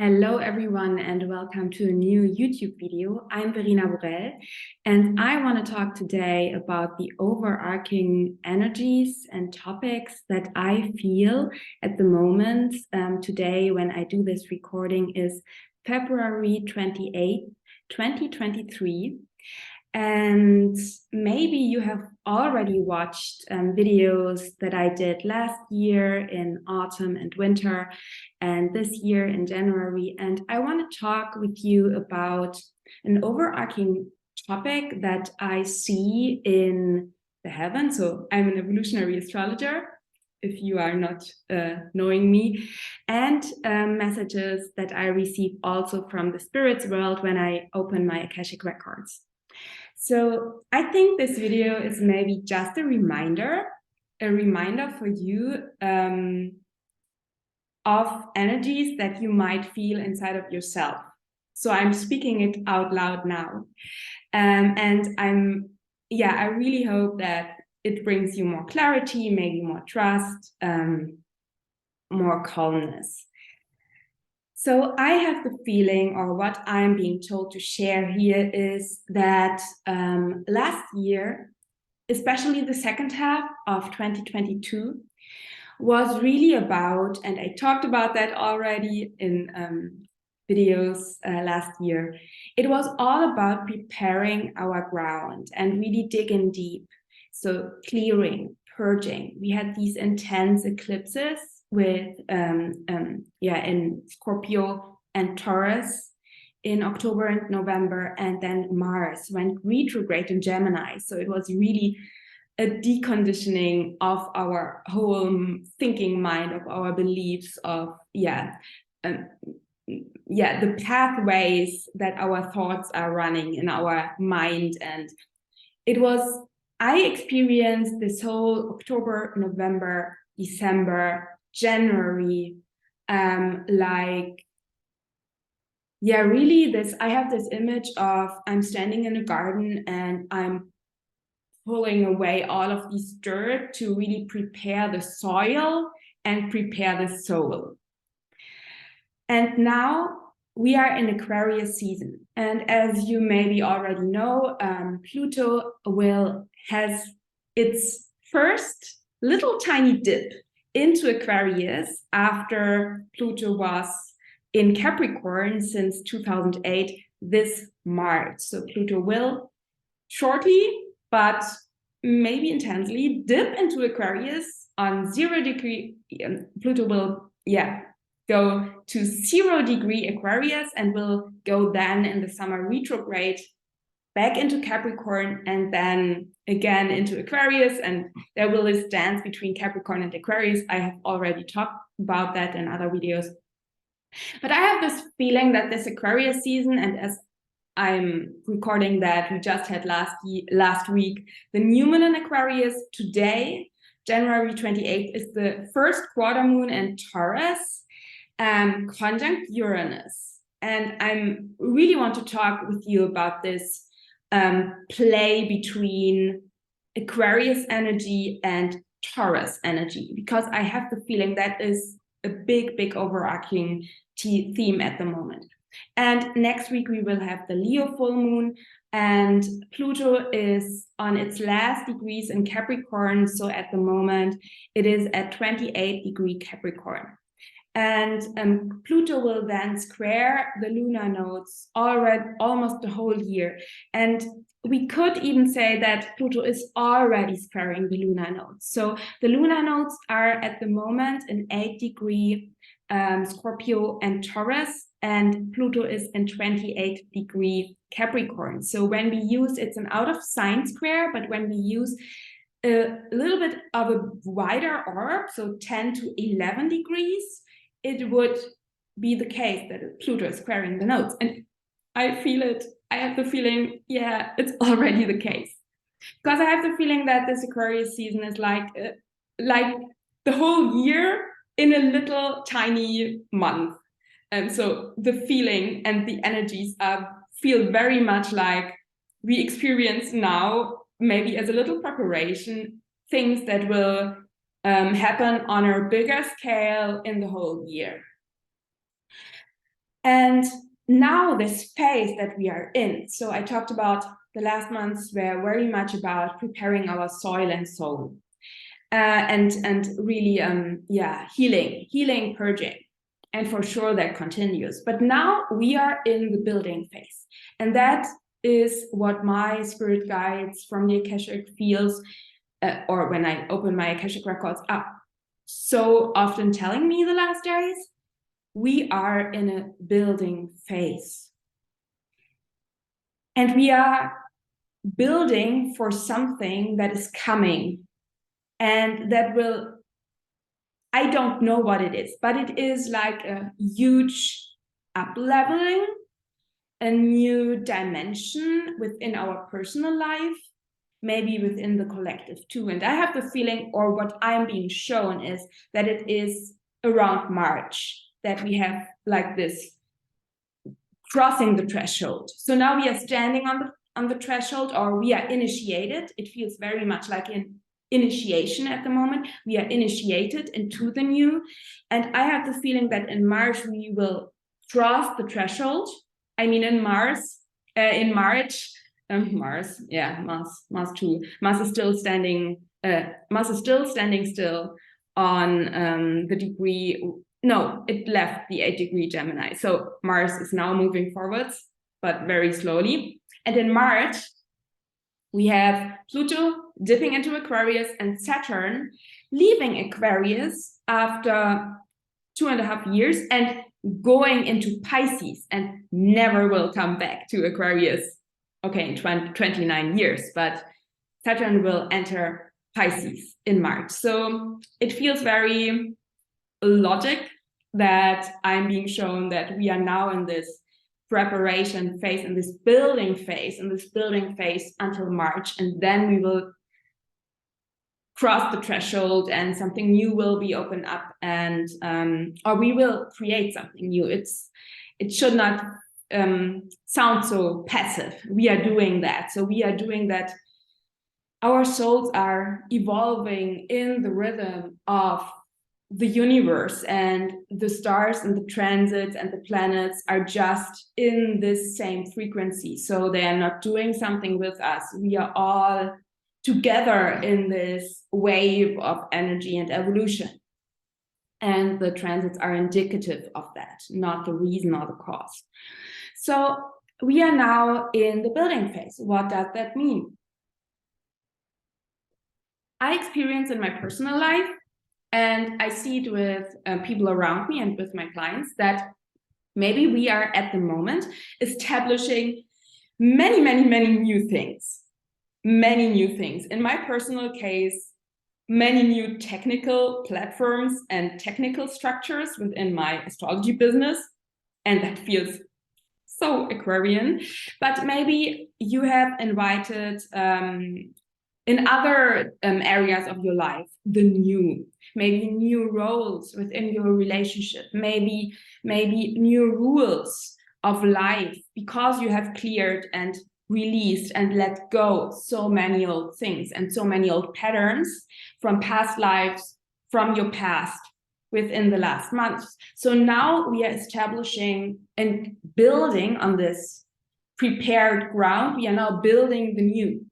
Hello everyone and welcome to a new YouTube video. I'm Verena Borell and I want to talk today about the overarching energies and topics that I feel at the moment. Today when I do this recording is February 28th, 2023. And maybe you have already watched videos that I did last year in autumn and winter and this year in January. And I want to talk with you about an overarching topic that I see in the heavens. So I'm an evolutionary astrologer, if you are not knowing me, and messages that I receive also from the spirits world when I open my Akashic records. So I think this video is maybe just a reminder for you of energies that you might feel inside of yourself. So I'm speaking it out loud now. And I really hope that it brings you more clarity, maybe more trust, more calmness. So I have the feeling, or what I'm being told to share here, is that last year, especially the second half of 2022, was really about, and I talked about that already in videos last year, it was all about preparing our ground and really digging deep. So clearing, purging. We had these intense eclipses with in Scorpio and Taurus in October and November, and then Mars went retrograde in Gemini. So it was really a deconditioning of our whole thinking mind, of our beliefs, of the pathways that our thoughts are running in our mind. And I experienced this whole October, November, December, January, really I have this image of I'm standing in a garden and I'm pulling away all of this dirt to really prepare the soil and prepare the soul. And now we are in Aquarius season. And as you maybe already know, Pluto has its first little tiny dip into Aquarius after Pluto was in Capricorn since 2008, this March. So Pluto will shortly, but maybe intensely, dip into Aquarius on 0 degree. Pluto will, go to 0 degree Aquarius and will go then in the summer retrograde back into Capricorn and then again into Aquarius, and there will this dance between Capricorn and Aquarius. I have already talked about that in other videos. But I have this feeling that this Aquarius season, and as I'm recording that, we just had last week the new moon in Aquarius. Today, January 28th, is the first quarter moon in Taurus, conjunct Uranus. And I really want to talk with you about this play between Aquarius energy and Taurus energy, because I have the feeling that is a big overarching theme at the moment. And next week we will have the Leo full moon, and Pluto is on its last degrees in Capricorn. So at the moment it is at 28 degree Capricorn. And Pluto will then square the lunar nodes almost the whole year. And we could even say that Pluto is already squaring the lunar nodes. So the lunar nodes are at the moment in 8 degree Scorpio and Taurus, and Pluto is in 28 degree Capricorn. So when we use, it's an out of sign square, but when we use a little bit of a wider orb, so 10 to 11 degrees, it would be the case that Pluto is squaring the nodes. And I feel it. I have the feeling, it's already the case. Because I have the feeling that this Aquarius season is like the whole year in a little tiny month. And so the feeling and the energies feel very much like we experience now, maybe as a little preparation, things that will happen on a bigger scale in the whole year. And now this phase that we are in, so I talked about the last months were very much about preparing our soil and soul, and really healing, purging, and for sure that continues. But now we are in the building phase, and that is what my spirit guides from the Akashic fields, or when I open my Akashic records, are so often telling me the last days. We are in a building phase, and we are building for something that is coming, and that will, I don't know what it is, but it is like a huge up-leveling, a new dimension within our personal life, maybe within the collective too. And I have the feeling, or what I'm being shown is that it is around March that we have like this crossing the threshold. So now we are standing on the threshold, or we are initiated. It feels very much like an initiation at the moment. We are initiated into the new. And I have the feeling that in March we will cross the threshold. I mean, in March, Mars, yeah, Mars too. Mars is still standing. Mars is still standing still on the degree. No, it left the 8-degree Gemini. So Mars is now moving forwards, but very slowly. And in March, we have Pluto dipping into Aquarius and Saturn leaving Aquarius after 2.5 years and going into Pisces, and never will come back to Aquarius. Okay, in 29 years, but Saturn will enter Pisces in March. So it feels very logic that I'm being shown that we are now in this preparation phase, in this building phase, until March, and then we will cross the threshold and something new will be opened up, and or we will create something new. It should not sound so passive. We are doing that. So we are doing that. Our souls are evolving in the rhythm of the universe, and the stars and the transits and the planets are just in this same frequency. So they are not doing something with us. We are all together in this wave of energy and evolution. And the transits are indicative of that, not the reason or the cause. So we are now in the building phase. What does that mean? I experience in my personal life, and I see it with people around me and with my clients, that maybe we are at the moment establishing many new things. Many new things. In my personal case, many new technical platforms and technical structures within my astrology business. And that feels so Aquarian. But maybe you have invited in other areas of your life, the new, maybe new roles within your relationship, maybe new rules of life, because you have cleared and released and let go so many old things and so many old patterns from past lives, from your past within the last months. So now we are establishing and building on this prepared ground. We are now building the new.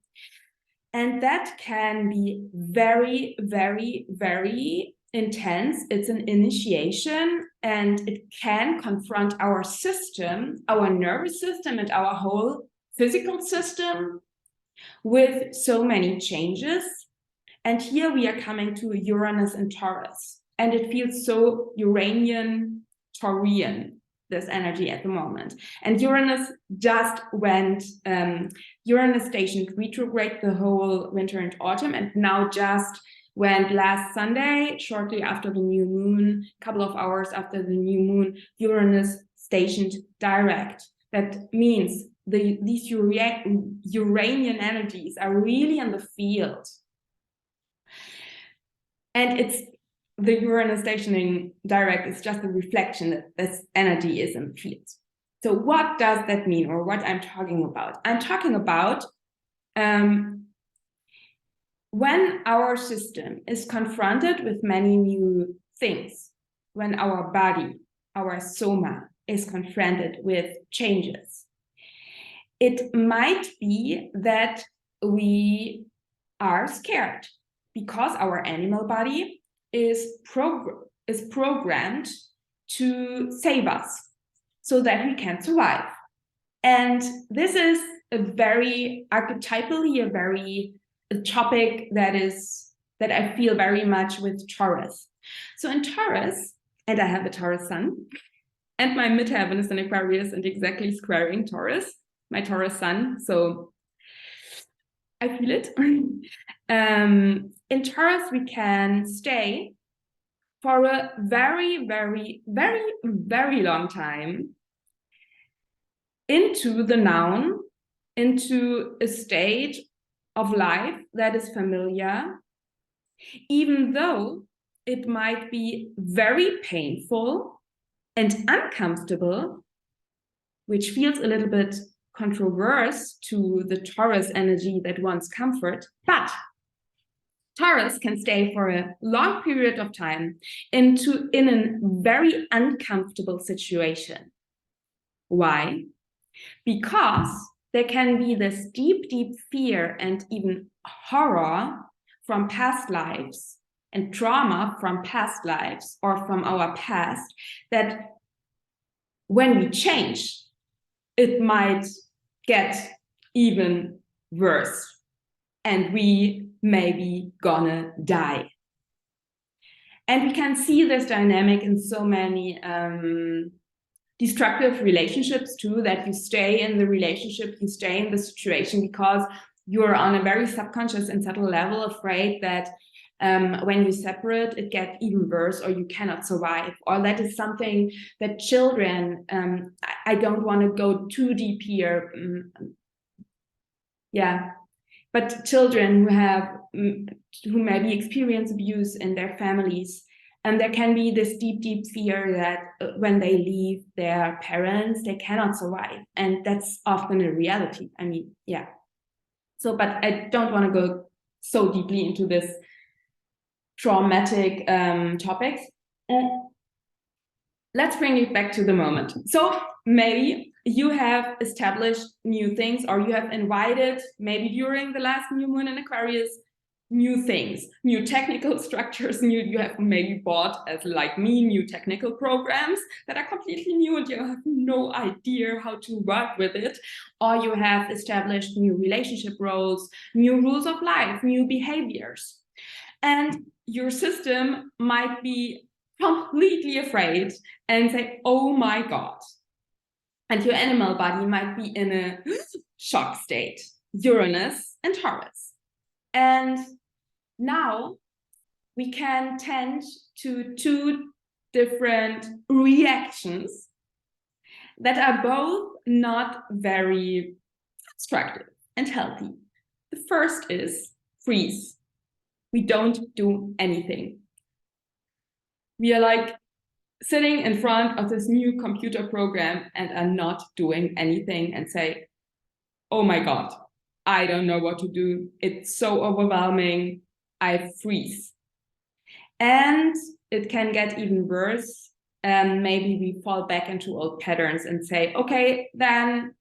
And that can be very intense. It's an initiation, and it can confront our system, our nervous system, and our whole physical system with so many changes. And here we are coming to Uranus and Taurus, and it feels so Uranian, Taurian, this energy at the moment. And Uranus just went, Uranus stationed retrograde the whole winter and autumn, and now just went last Sunday, shortly after the new moon, a couple of hours after the new moon, Uranus stationed direct. That means these Uranian energies are really in the field. And it's the Uranus stationing direct is just a reflection that this energy is in the field. So what does that mean, or what I'm talking about? I'm talking about when our system is confronted with many new things, when our body, our soma, is confronted with changes. It might be that we are scared because our animal body is programmed to save us so that we can survive. And this is a very archetypally a topic that I feel very much with Taurus. So in Taurus, and I have a Taurus sun, and my midheaven is in Aquarius and exactly squaring Taurus, my Taurus sun. So I feel it. In Taurus, we can stay for a very, very, very, very long time into the noun, into a state of life that is familiar, even though it might be very painful and uncomfortable, which feels a little bit controversial to the Taurus energy that wants comfort, but Taurus can stay for a long period of time in a very uncomfortable situation. Why? Because there can be this deep, deep fear and even horror from past lives and trauma from past lives or from our past that when we change, it might get even worse and we may be gonna die. And we can see this dynamic in so many destructive relationships too, that you stay in the relationship, you stay in the situation because you're on a very subconscious and subtle level afraid that when you separate, it gets even worse or you cannot survive. Or that is something that children, I don't want to go too deep here. Yeah, but children who maybe experience abuse in their families, and there can be this deep, deep fear that when they leave their parents, they cannot survive. And that's often a reality. I mean, yeah. So, but I don't want to go so deeply into this traumatic topics. Let's bring it back to the moment. So maybe you have established new things, or you have invited, maybe during the last new moon in Aquarius, new things, new technical structures, you have maybe bought, as like me, new technical programs that are completely new and you have no idea how to work with it, or you have established new relationship roles, new rules of life, new behaviors. And your system might be completely afraid and say, oh my God. And your animal body might be in a shock state, Uranus and Taurus. And now we can tend to two different reactions that are both not very constructive and healthy. The first is freeze. We don't do anything. We are like sitting in front of this new computer program and are not doing anything and say, oh my God, I don't know what to do. It's so overwhelming. I freeze. And it can get even worse. And maybe we fall back into old patterns and say, okay, then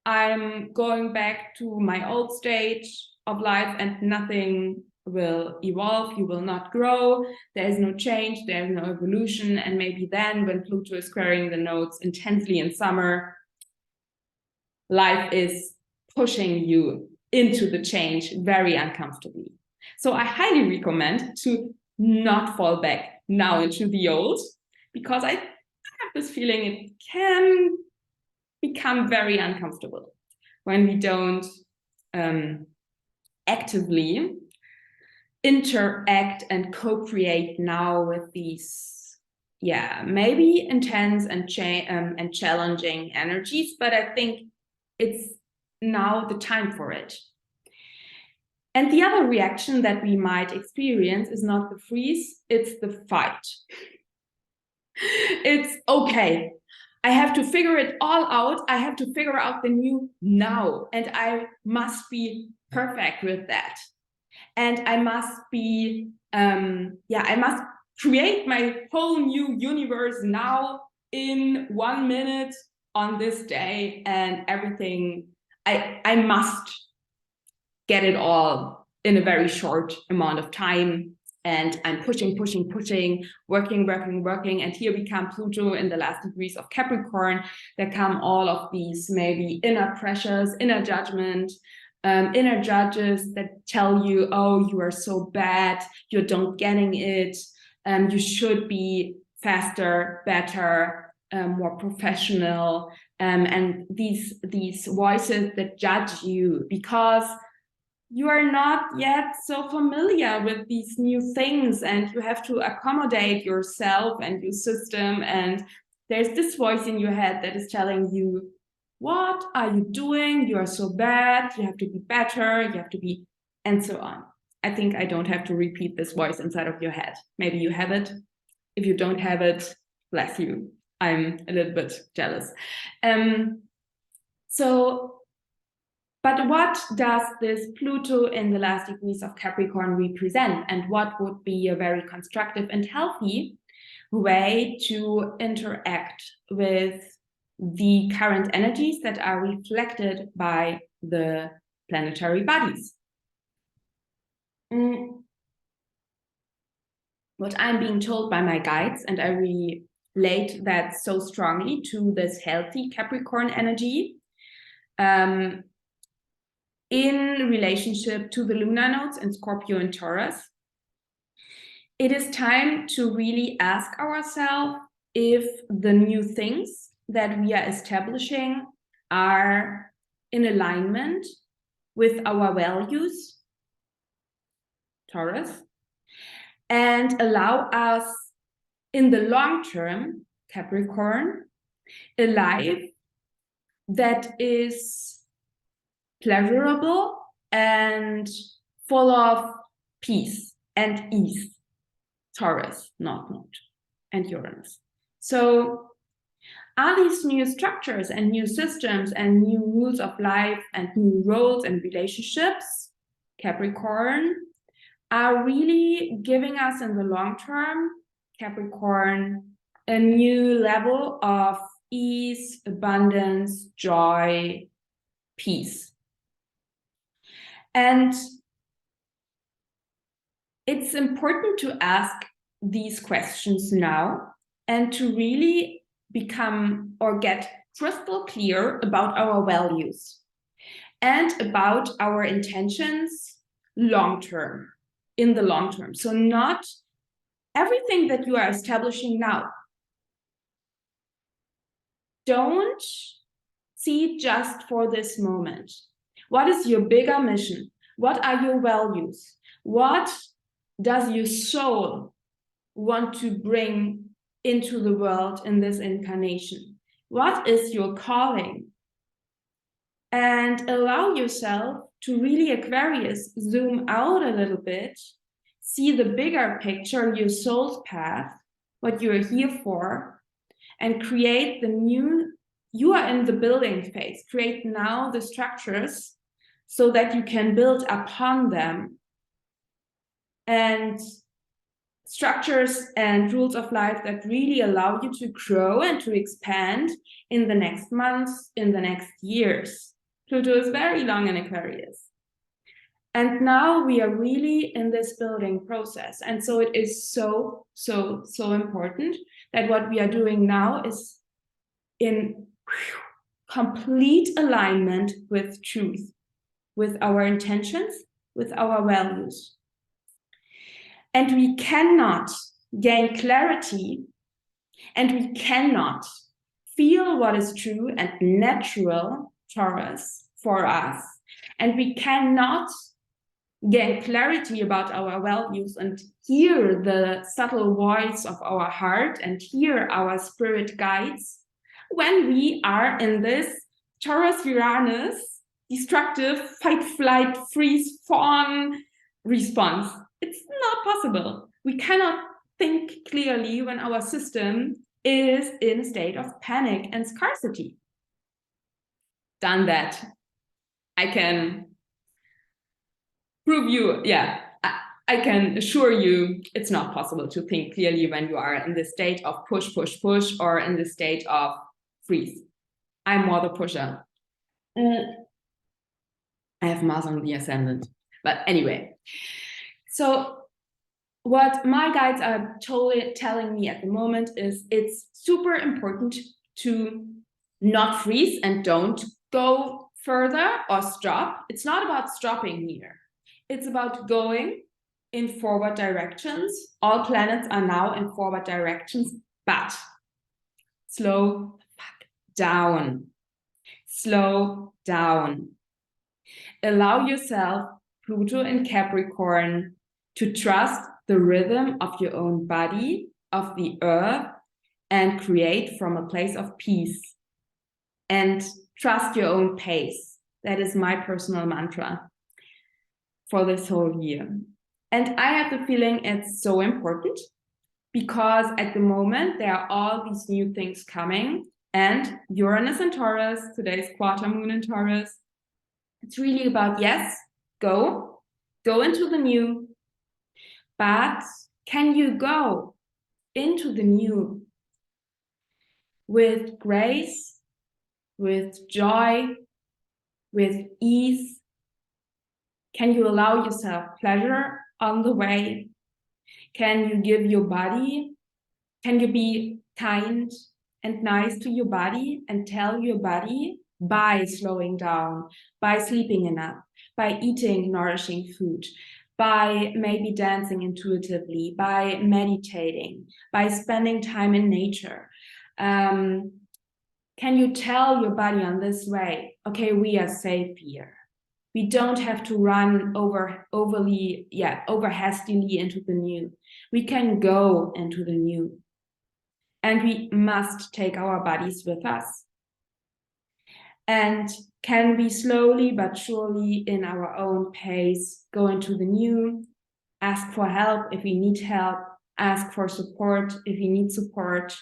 I'm going back to my old stage of life and nothing will evolve, you will not grow, there is no change, there is no evolution. And maybe then when Pluto is squaring the nodes intensely in summer, life is pushing you into the change very uncomfortably. So I highly recommend to not fall back now into the old, because I have this feeling it can become very uncomfortable when we don't actively interact and co-create now with these, maybe intense and challenging energies, but I think it's now the time for it. And the other reaction that we might experience is not the freeze, it's the fight. It's okay, I have to figure it all out. I have to figure out the new now, and I must be perfect with that. And I must be, I must create my whole new universe now in 1 minute on this day, and everything, I must get it all in a very short amount of time. And I'm pushing, working. And here we come Pluto in the last degrees of Capricorn. There come all of these maybe inner pressures, inner judgment, inner judges that tell you, oh, you are so bad, you don't getting it, you should be faster, better, more professional, and these voices that judge you because you are not yet so familiar with these new things, and you have to accommodate yourself and your system. And there's this voice in your head that is telling you, what are you doing? You are so bad. You have to be better. You have to be, and so on. I think I don't have to repeat this voice inside of your head. Maybe you have it. If you don't have it, bless you. I'm a little bit jealous. But what does this Pluto in the last degrees of Capricorn represent? And what would be a very constructive and healthy way to interact with the current energies that are reflected by the planetary bodies? What I'm being told by my guides, and I relate that so strongly to this healthy Capricorn energy, in relationship to the lunar nodes in Scorpio and Taurus, it is time to really ask ourselves if the new things that we are establishing are in alignment with our values, Taurus, and allow us in the long term, Capricorn, a life that is pleasurable and full of peace and ease, Taurus, not and Uranus. So are these new structures and new systems and new rules of life and new roles and relationships, Capricorn, are really giving us in the long term, Capricorn, a new level of ease, abundance, joy, peace. And it's important to ask these questions now and to really become or get crystal clear about our values and about our intentions long term, in the long term. So not everything that you are establishing now, don't see just for this moment. What is your bigger mission? What are your values? What does your soul want to bring into the world in this incarnation? What is your calling? And allow yourself to really, Aquarius, zoom out a little bit, see the bigger picture, your soul's path, what you're here for, and create the new, you are in the building phase, create now the structures so that you can build upon them, and structures and rules of life that really allow you to grow and to expand in the next months, in the next years. Pluto is very long in Aquarius. And now we are really in this building process. And so it is so important that what we are doing now is in complete alignment with truth, with our intentions, with our values. And we cannot gain clarity, and we cannot feel what is true and natural, Taurus, for us. And we cannot gain clarity about our values and hear the subtle voice of our heart and hear our spirit guides when we are in this Taurus Uranus destructive fight, flight, freeze, fawn response. It's not possible. We cannot think clearly when our system is in a state of panic and scarcity. Done that. I can prove you, yeah, I can assure you it's not possible to think clearly when you are in the state of push, push, push, or in the state of freeze. I'm more the pusher. I have Mars on the ascendant. But anyway, so what my guides are totally telling me at the moment is it's super important to not freeze and don't go further or stop. It's not about stopping here. It's about going in forward directions. All planets are now in forward directions, but slow down. Slow down. Allow yourself, Pluto in Capricorn, to trust the rhythm of your own body, of the earth, and create from a place of peace. And trust your own pace. That is my personal mantra for this whole year. And I have the feeling it's so important because at the moment there are all these new things coming, and Uranus in Taurus, today's quarter moon in Taurus. It's really about, yes, go into the new, but can you go into the new with grace, with joy, with ease? Can you allow yourself pleasure on the way? Can you give your body, can you be kind and nice to your body and tell your body by slowing down, by sleeping enough, by eating nourishing food, by maybe dancing intuitively, by meditating, by spending time in nature? Can you tell your body on this way, okay, we are safe here. We don't have to run over hastily into the new. We can go into the new. And we must take our bodies with us. And can we slowly but surely, in our own pace, go into the new, ask for help if we need help, ask for support if we need support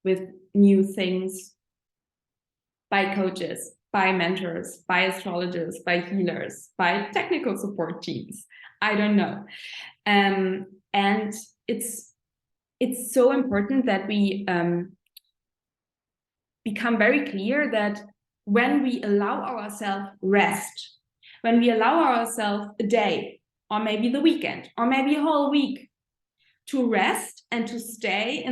with new things, by coaches, by mentors, by astrologers, by healers, by technical support teams. I don't know. And it's so important that we become very clear that when we allow ourselves rest, when we allow ourselves a day, or maybe the weekend, or maybe a whole week to rest and to stay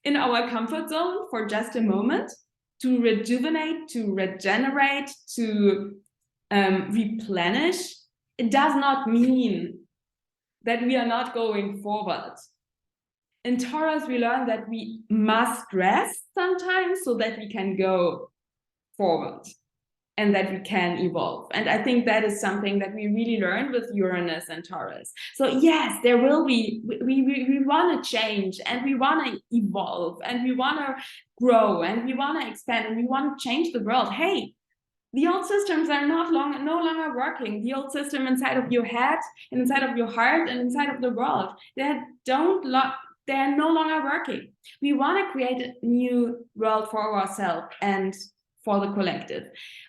in our comfort zone for just a moment, to rejuvenate, to regenerate, to replenish, it does not mean that we are not going forward. In Taurus, we learn that we must rest sometimes so that we can go forward and that we can evolve. And I think that is something that we really learned with Uranus and Taurus. So yes, there will be, we want to change and we want to evolve and we want to grow and we want to expand and we want to change the world. Hey, the old systems are no longer working. The old system inside of your head and inside of your heart and inside of the world, they're no longer working. We want to create a new world for ourselves and for the collective.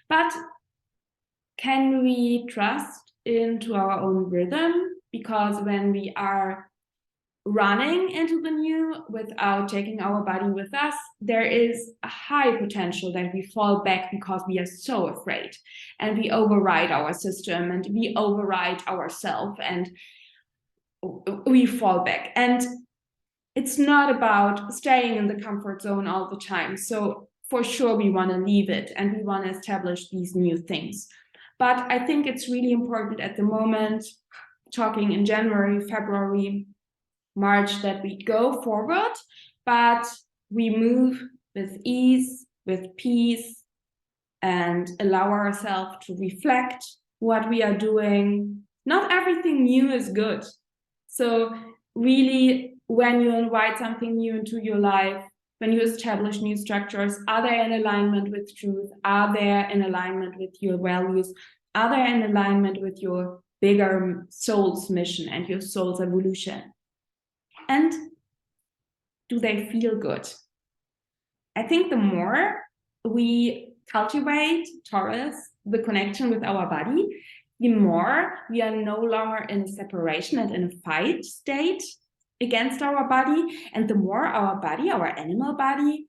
But can we trust into our own rhythm? Because when we are running into the new without taking our body with us, there is a high potential that we fall back because we are so afraid and we override our system and we override ourselves and we fall back. And it's not about staying in the comfort zone all the time. So for sure, we want to leave it and we want to establish these new things. But I think it's really important at the moment, talking in January, February, March, that we go forward, but we move with ease, with peace, and allow ourselves to reflect what we are doing. Not everything new is good. So really, when you invite something new into your life, when you establish new structures, are they in alignment with truth? Are they in alignment with your values? Are they in alignment with your bigger soul's mission and your soul's evolution? And do they feel good? I think the more we cultivate, Taurus, the connection with our body, the more we are no longer in separation and in a fight state against our body, and the more our body, our animal body,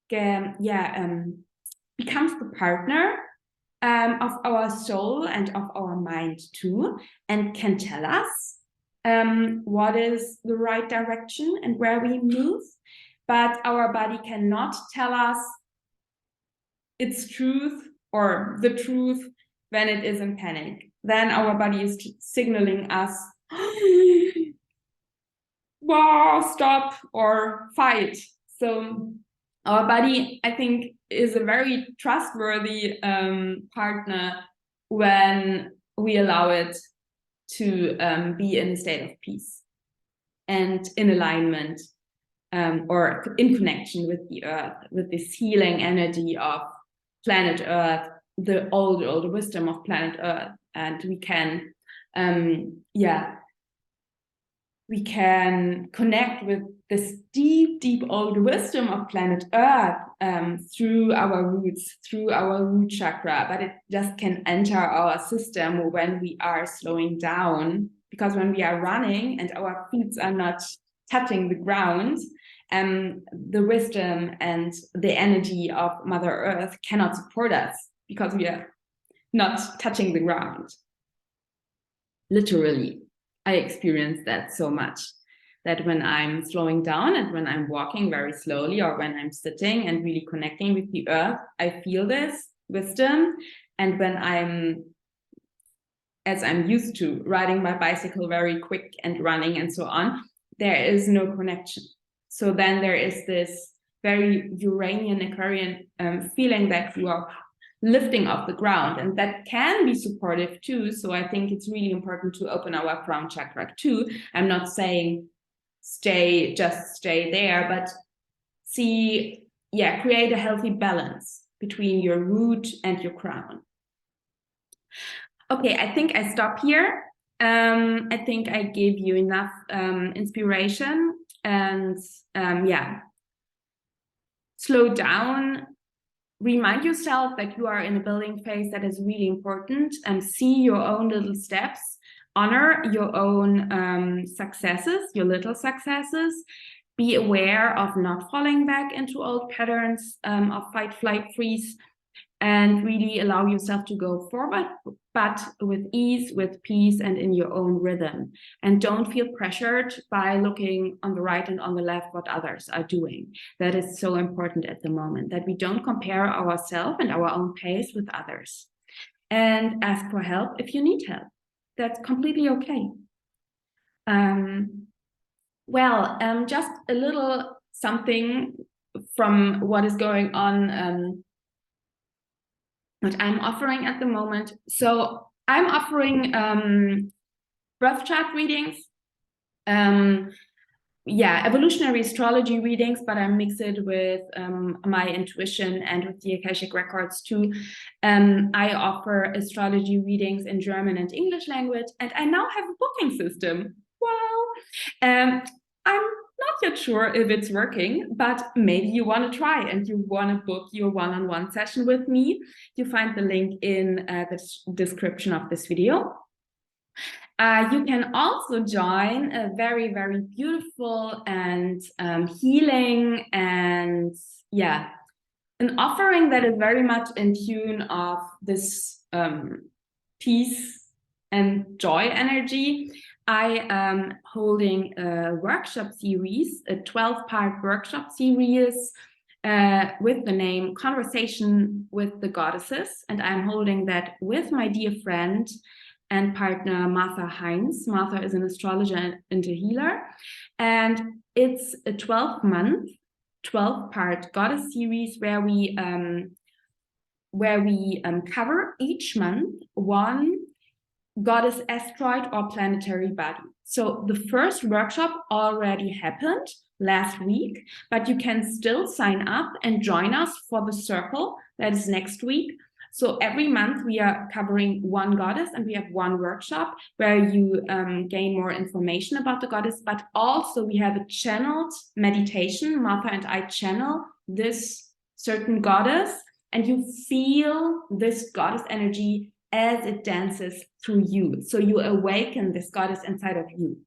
becomes the partner of our soul and of our mind too, and can tell us what is the right direction and where we move. But our body cannot tell us its truth or the truth when it is in panic. Then our body is signaling us, wow, stop or fight. So our body, I think, is a very trustworthy partner when we allow it to be in a state of peace and in alignment or in connection with the earth, with this healing energy of planet Earth, the old wisdom of planet Earth. And we can, we can connect with this deep old wisdom of planet Earth through our roots, through our root chakra, but it just can enter our system when we are slowing down, because when we are running and our feet are not touching the ground, the wisdom and the energy of Mother Earth cannot support us because we are not touching the ground. Literally, I experience that so much, that when I'm slowing down and when I'm walking very slowly, or when I'm sitting and really connecting with the earth, I feel this wisdom. And when as I'm used to, riding my bicycle very quick and running and so on, there is no connection. So then there is this very Uranian, Aquarian feeling that you are lifting off the ground, and that can be supportive too. So I think it's really important to open our crown chakra too. I'm not saying just stay there, but create a healthy balance between your root and your crown. Okay, I think I stop here. I think I gave you enough inspiration, and slow down. Remind yourself that you are in a building phase that is really important, and see your own little steps. Honor your own successes, your little successes. Be aware of not falling back into old patterns of fight, flight, freeze, and really allow yourself to go forward, but with ease, with peace, and in your own rhythm. And don't feel pressured by looking on the right and on the left what others are doing. That is so important at the moment, that we don't compare ourselves and our own pace with others. And ask for help if you need help. That's completely okay. Just a little something from what is going on, what I'm offering at the moment. So I'm offering birth chart readings, evolutionary astrology readings, but I mix it with my intuition and with the Akashic records too. I offer astrology readings in German and English language, and I now have a booking system. Wow. I'm not yet sure if it's working, but maybe you want to try and you want to book your one-on-one session with me. You find the link in the description of this video. You can also join a very, very beautiful and healing and an offering that is very much in tune of this peace and joy energy. I am holding a workshop series, a 12-part workshop series with the name Conversation with the Goddesses. And I'm holding that with my dear friend and partner, Martha Heinz. Martha is an astrologer and a healer. And it's a 12-month, 12-part goddess series where we cover each month one goddess asteroid or planetary body. So the first workshop already happened last week, but you can still sign up and join us for the circle that is next week. So every month we are covering one goddess, and we have one workshop where you gain more information about the goddess, but also we have a channeled meditation. Martha and I channel this certain goddess, and you feel this goddess energy as it dances through you. So you awaken this goddess inside of you.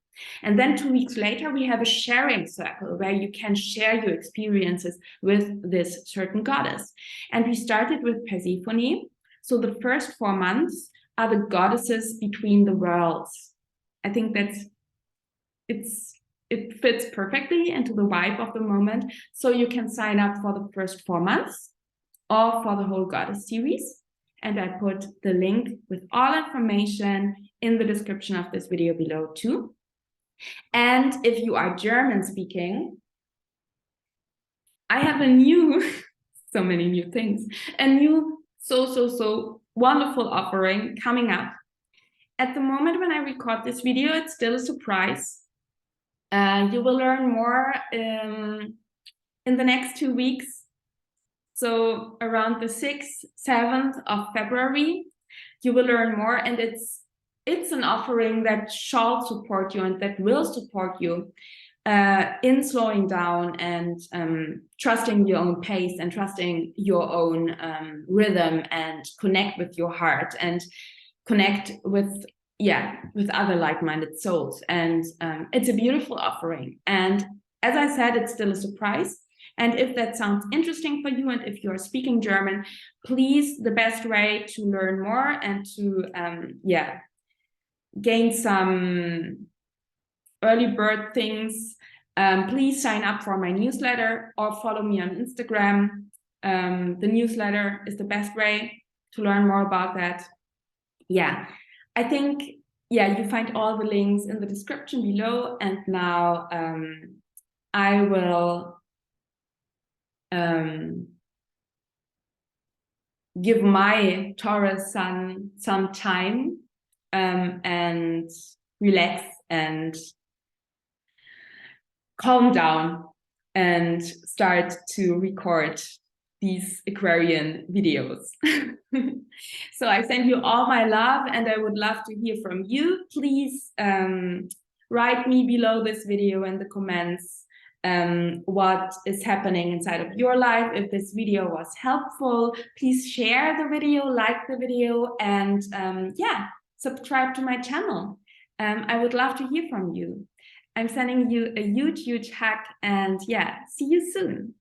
And then 2 weeks later, we have a sharing circle where you can share your experiences with this certain goddess. And we started with Persephone. So the first 4 months are the goddesses between the worlds. I think it fits perfectly into the vibe of the moment. So you can sign up for the first 4 months or for the whole goddess series. And I put the link with all information in the description of this video below too. And if you are German speaking, I have a new, so many new things, a new so wonderful offering coming up. At the moment when I record this video, it's still a surprise. You will learn more in the next 2 weeks. So around the 6th, 7th of February, you will learn more, and it's an offering that shall support you and that will support you in slowing down and trusting your own pace and trusting your own rhythm, and connect with your heart and connect with other like-minded souls. And it's a beautiful offering. And as I said, it's still a surprise. And if that sounds interesting for you, and if you're speaking German, please, the best way to learn more and to gain some early bird things, please sign up for my newsletter or follow me on Instagram. The newsletter is the best way to learn more about that. I think you find all the links in the description below. And now I will give my Taurus sun some time and relax and calm down and start to record these Aquarian videos. So I send you all my love, and I would love to hear from you. Please write me below this video in the comments what is happening inside of your life. If this video was helpful, please share the video, like the video, and subscribe to my channel. I would love to hear from you. I'm sending you a huge hug, and see you soon.